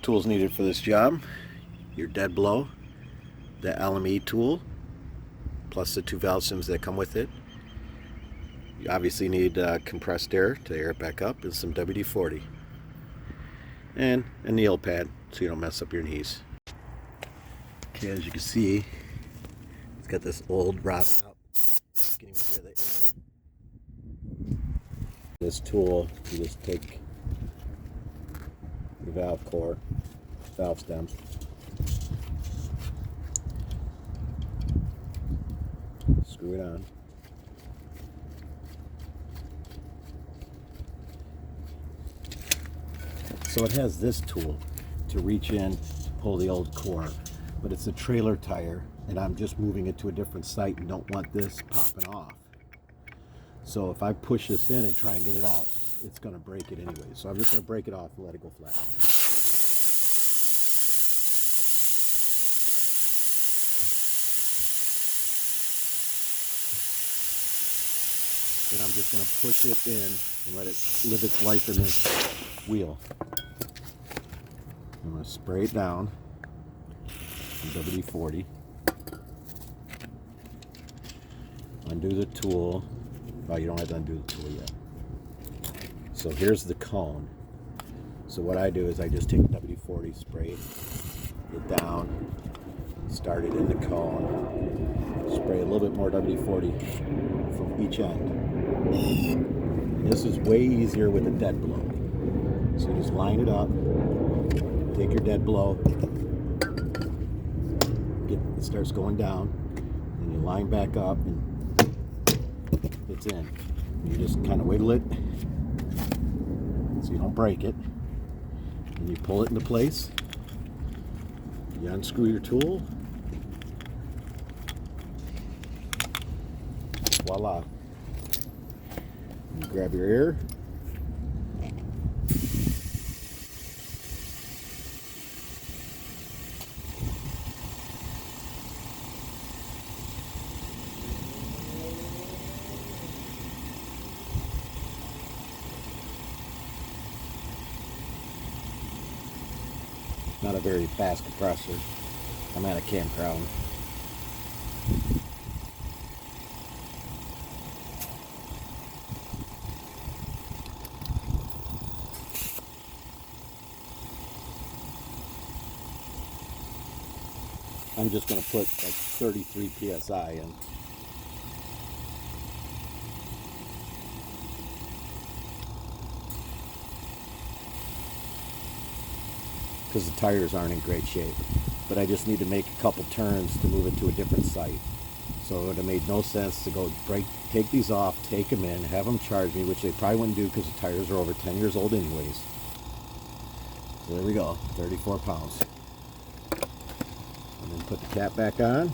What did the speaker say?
Tools needed for this job: your dead blow, the AME tool, plus the 2 valve sims that come with it. You obviously need compressed air to air it back up, and some WD-40, and a kneel pad so you don't mess up your knees. Okay, as you can see, it's got this old rod out. Getting rid of the air. This tool, you just take your valve core, valve stems, screw it on. So it has this tool to reach in to pull the old core, but it's a trailer tire, and I'm just moving it to a different site and don't want this popping off. So if I push this in and try and get it out, it's going to break it anyway. So I'm just going to break it off and let it go flat. Then I'm just going to push it in and let it live its life in this wheel. I'm going to spray it down with WD-40. Undo the tool. Oh, you don't have to undo the tool yet. So here's the cone. So what I do is I just take WD-40, spray it down, start it in the cone, spray a little bit more WD-40 from each end. And this is way easier with a dead blow. So you just line it up, take your dead blow, it starts going down, and you line back up, and it's in. You just kind of wiggle it so you don't break it, and you pull it into place. You unscrew your tool. Voila. You grab your air. Not a very fast compressor. I'm at a campground. I'm just going to put like 33 psi in. Because the tires aren't in great shape. But I just need to make a couple turns to move it to a different site. So it would have made no sense to go take these off, take them in, have them charge me, which they probably wouldn't do because the tires are over 10 years old anyways. So there we go, 34 pounds. And then put the cap back on.